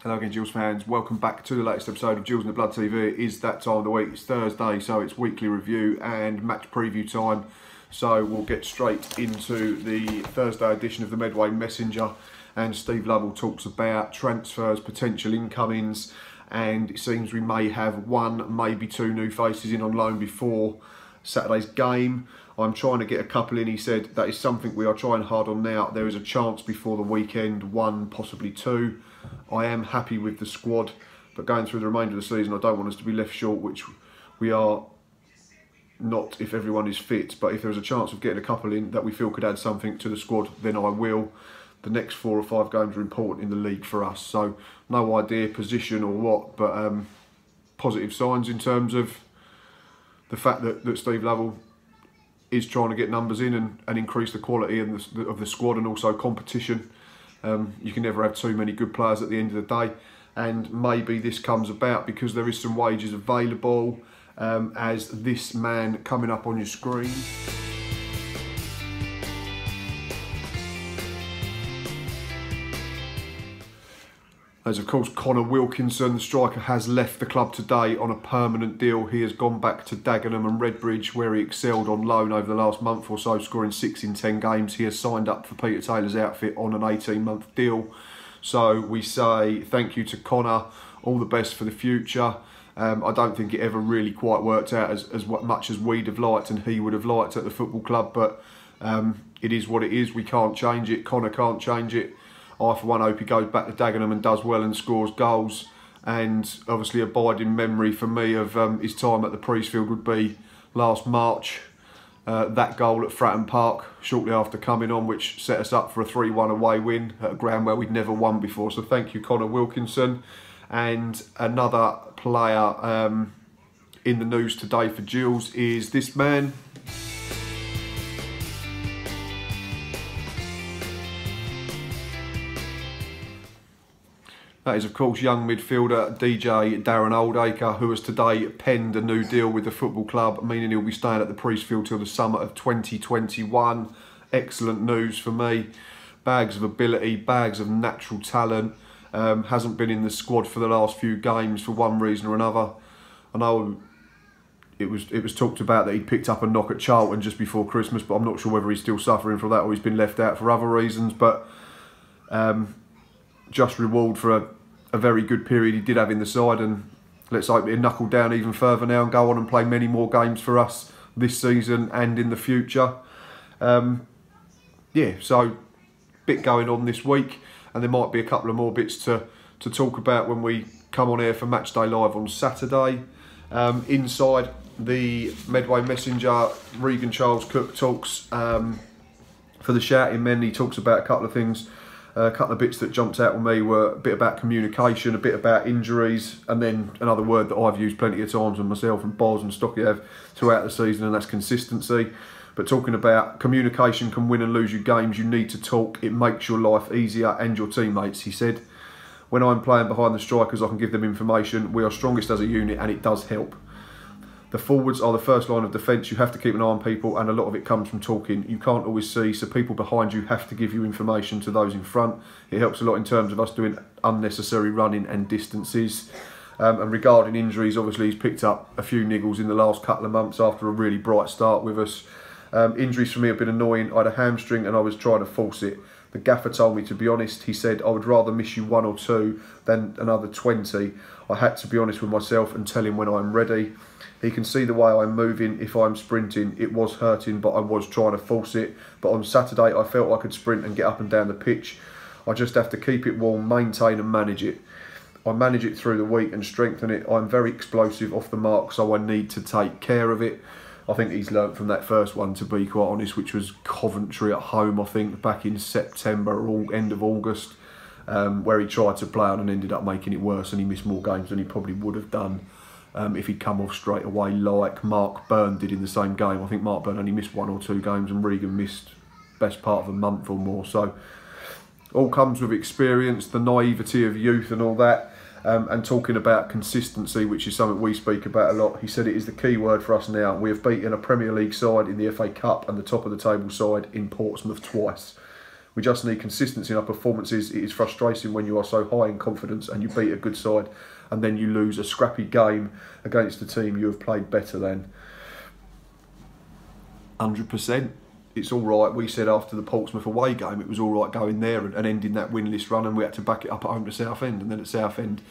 Hello again, Gills fans. Welcome back to the latest episode of Gills in the Blood TV. It is that time of the week. It's Thursday, so it's weekly review and match preview time. So we'll get straight into the Thursday edition of the Medway Messenger. And Steve Lovell talks about transfers, potential incomings, and it seems we may have one, maybe two new faces in on loan before Saturday's game. I'm trying to get a couple in. He said that is something we are trying hard on now. There is a chance before the weekend, one, possibly two. I am happy with the squad, but going through the remainder of the season, I don't want us to be left short, which we are not if everyone is fit. But if there's a chance of getting a couple in that we feel could add something to the squad, then I will. The next 4 or 5 games are important in the league for us, so no idea position or what, but positive signs in terms of the fact that Steve Lovell is trying to get numbers in and increase the quality of the squad and also competition. You can never have too many good players at the end of the day, and maybe this comes about because there is some wages available, as this man coming up on your screen. As of course Connor Wilkinson, the striker, has left the club today on a permanent deal. He has gone back to Dagenham and Redbridge, where he excelled on loan over the last month or so, scoring 6 in 10 games. He has signed up for Peter Taylor's outfit on an 18-month deal. So we say thank you to Connor, all the best for the future. I don't think it ever really quite worked out as much as we'd have liked and he would have liked at the football club, but it is what it is. We can't change it. Connor can't change it. I, for one, hope he goes back to Dagenham and does well and scores goals. And obviously, abiding memory for me of his time at the Priestfield would be last March. That goal at Fratton Park shortly after coming on, which set us up for a 3-1 away win at a ground where we'd never won before. So thank you, Connor Wilkinson. And another player in the news today for Gills is this man. That is, of course, young midfielder DJ Darren Oldaker, who has today penned a new deal with the football club, meaning he'll be staying at the Priestfield till the summer of 2021. Excellent news for me. Bags of ability, bags of natural talent. Hasn't been in the squad for the last few games for one reason or another. I know it was talked about that he picked up a knock at Charlton just before Christmas, but I'm not sure whether he's still suffering from that or he's been left out for other reasons. But just reward for a very good period he did have in the side, and let's hope he'll knuckle down even further now and go on and play many more games for us this season and in the future. Yeah, so bit going on this week, and there might be a couple of more bits to talk about when we come on air for Matchday Live on Saturday. Inside the Medway Messenger, Regan Charles-Cook talks for the Shouting Men. He talks about a couple of things. A couple of bits that jumped out with me were a bit about communication, a bit about injuries, and then another word that I've used plenty of times, and myself and Boz and Stocky have throughout the season, and that's consistency. But talking about communication can win and lose you games. You need to talk. It makes your life easier and your teammates. He said, when I'm playing behind the strikers, I can give them information. We are strongest as a unit, and it does help. The forwards are the first line of defence. You have to keep an eye on people, and a lot of it comes from talking. You can't always see, so people behind you have to give you information to those in front. It helps a lot in terms of us doing unnecessary running and distances. And regarding injuries, obviously he's picked up a few niggles in the last couple of months after a really bright start with us. Injuries for me have been annoying. I had a hamstring and I was trying to force it. The gaffer told me to be honest. He said, I would rather miss you 1 or 2 than another 20. I had to be honest with myself and tell him when I'm ready. He can see the way I'm moving. If I'm sprinting, it was hurting, but I was trying to force it. But on Saturday, I felt I could sprint and get up and down the pitch. I just have to keep it warm, maintain and manage it. I manage it through the week and strengthen it. I'm very explosive off the mark, so I need to take care of it. I think he's learnt from that first one, to be quite honest, which was Coventry at home, I think, back in September or end of August, where he tried to play on and ended up making it worse, and he missed more games than he probably would have done if he'd come off straight away, like Mark Byrne did in the same game. I think Mark Byrne only missed 1 or 2 games and Regan missed best part of a month or more. So all comes with experience, the naivety of youth and all that. And talking about consistency, which is something we speak about a lot. He said it is the key word for us now. We have beaten a Premier League side in the FA Cup and the top of the table side in Portsmouth twice. We just need consistency in our performances. It is frustrating when you are so high in confidence and you beat a good side and then you lose a scrappy game against a team you have played better than. 100%. It's all right. We said after the Portsmouth away game it was all right going there and ending that winless run, and we had to back it up at home to Southend. And then at Southend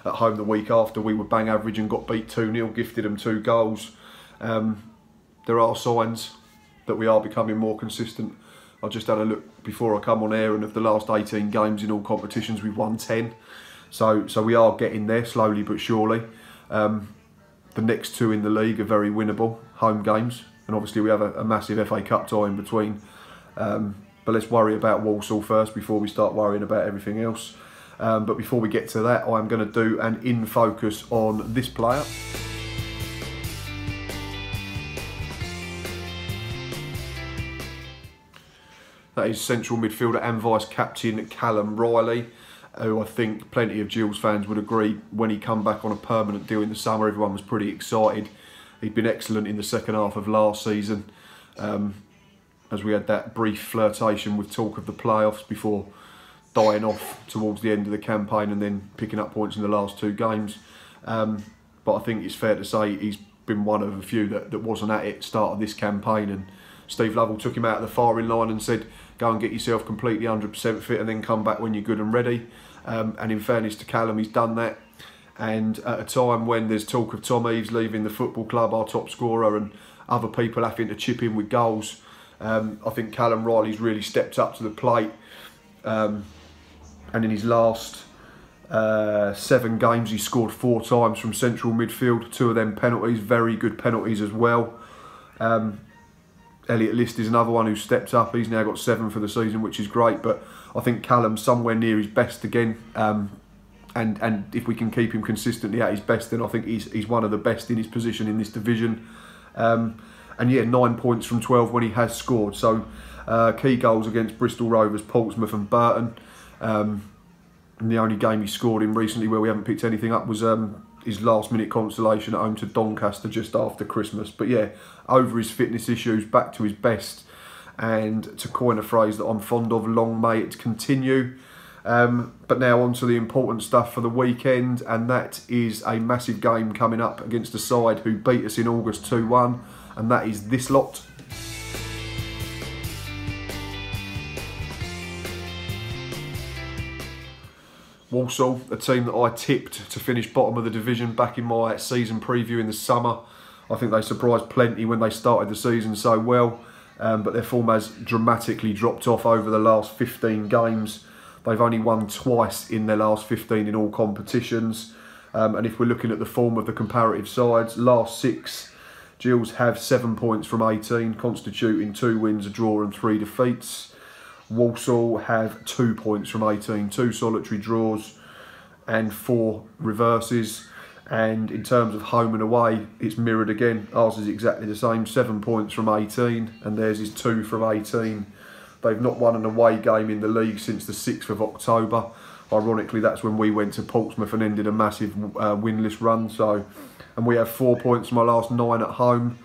at home the week after, we were bang average and got beat 2-0, gifted them 2 goals. There are signs that we are becoming more consistent. I just had a look before I come on air, and of the last 18 games in all competitions we've won 10. So we are getting there slowly but surely. The next 2 in the league are very winnable home games. And obviously we have a massive FA Cup tie in between. But let's worry about Walsall first before we start worrying about everything else. But before we get to that, I'm going to do an in-focus on this player. That is central midfielder and vice-captain Callum Reilly, who I think plenty of Gills fans would agree when he come back on a permanent deal in the summer, everyone was pretty excited. He'd been excellent in the second half of last season, as we had that brief flirtation with talk of the playoffs before dying off towards the end of the campaign and then picking up points in the last 2 games. But I think it's fair to say he's been one of a few that wasn't at it start of this campaign, and Steve Lovell took him out of the firing line and said, go and get yourself completely 100% fit and then come back when you're good and ready. And in fairness to Callum, he's done that. And at a time when there's talk of Tom Eaves leaving the football club, our top scorer, and other people having to chip in with goals, I think Callum Reilly's really stepped up to the plate. And in his last 7 games, he scored 4 times from central midfield, 2 of them penalties, very good penalties as well. Elliot List is another one who stepped up. He's now got 7 for the season, which is great. But I think Callum's somewhere near his best again. And if we can keep him consistently at his best, then I think he's one of the best in his position in this division. And yeah, 9 points from 12 when he has scored. So key goals against Bristol Rovers, Portsmouth and Burton. And the only game he scored in recently where we haven't picked anything up was his last minute consolation at home to Doncaster just after Christmas. But yeah, over his fitness issues, back to his best. And to coin a phrase that I'm fond of, long may it continue. But now on to the important stuff for the weekend, and that is a massive game coming up against a side who beat us in August 2-1, and that is this lot. Walsall, a team that I tipped to finish bottom of the division back in my season preview in the summer. I think they surprised plenty when they started the season so well, but their form has dramatically dropped off over the last 15 games. They've only won twice in their last 15 in all competitions. And if we're looking at the form of the comparative sides, last 6, Gills have 7 points from 18, constituting 2 wins, a draw and 3 defeats. Walsall have 2 points from 18, 2 solitary draws and 4 reverses. And in terms of home and away, it's mirrored again. Ours is exactly the same, 7 points from 18, and theirs is 2 from 18. They've not won an away game in the league since the 6th of October. Ironically, that's when we went to Portsmouth and ended a massive winless run. And we have 4 points from our last 9 at home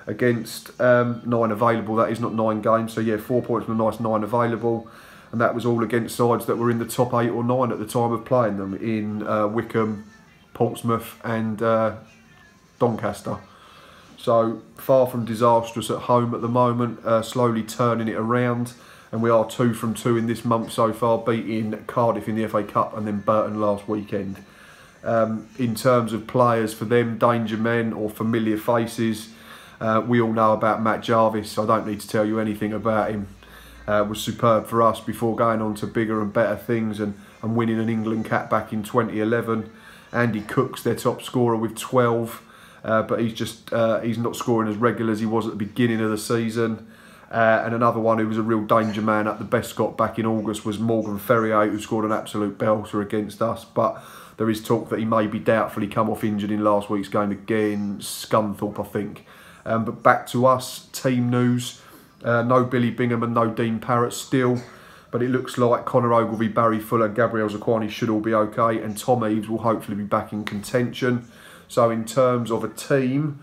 against 9 available. That is not 9 games. So yeah, 4 points from a nice 9 available. And that was all against sides that were in the top 8 or 9 at the time of playing them in Wickham, Portsmouth and Doncaster. So far from disastrous at home at the moment, slowly turning it around, and we are 2 from 2 in this month so far, beating Cardiff in the FA Cup and then Burton last weekend. In terms of players for them, danger men or familiar faces, we all know about Matt Jarvis. I don't need to tell you anything about him. Was superb for us before going on to bigger and better things and winning an England cap back in 2011. Andy Cook's their top scorer with 12. But he's not scoring as regular as he was at the beginning of the season. And another one who was a real danger man at the Bescot back in August was Morgan Ferrier, who scored an absolute belter against us. But there is talk that he may be doubtfully come off injured in last week's game against Scunthorpe, I think. But back to us, team news. No Billy Bingham and no Dean Parrott still. But it looks like Connor Ogilvie, Barry Fuller, Gabriel Zakwani should all be okay. And Tom Eaves will hopefully be back in contention. So in terms of a team,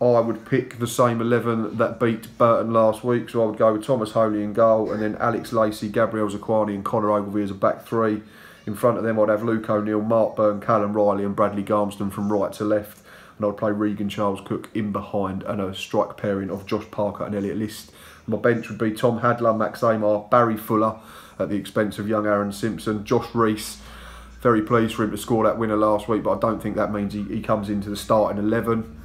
I would pick the same 11 that beat Burton last week. So I would go with Thomas Holy in goal, and then Alex Lacey, Gabriel Zaquani and Connor Ogilvie as a back three. In front of them I'd have Luke O'Neill, Mark Byrne, Callum Reilly and Bradley Garmston from right to left. And I'd play Regan Charles-Cook in behind, and a strike pairing of Josh Parker and Elliot List. My bench would be Tom Hadler, Max Amar, Barry Fuller at the expense of young Aaron Simpson, Josh Rees. Very pleased for him to score that winner last week, but I don't think that means he comes into the starting 11.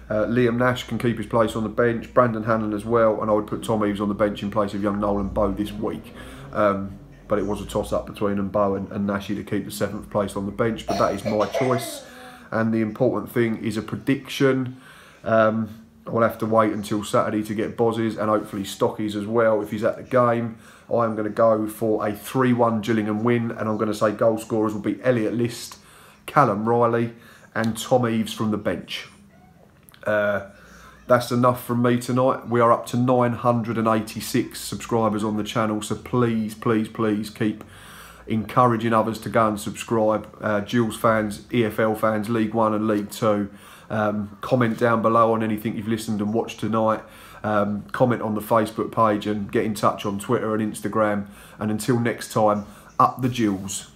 Liam Nash can keep his place on the bench, Brandon Hanlon as well, and I would put Tom Eaves on the bench in place of young Nolan Bow this week. But it was a toss-up between them, Bow and Nashy, to keep the 7th place on the bench, but that is my choice. And the important thing is a prediction. I'll have to wait until Saturday to get Boz's and hopefully Stockies as well if he's at the game. I'm going to go for a 3-1 Gillingham win, and I'm going to say goal scorers will be Elliot List, Callum Reilly and Tom Eaves from the bench. That's enough from me tonight. We are up to 986 subscribers on the channel, so please, please, please keep encouraging others to go and subscribe. Jules fans, EFL fans, League 1 and League 2. Comment down below on anything you've listened and watched tonight. Comment on the Facebook page and get in touch on Twitter and Instagram. And until next time, up the Jules.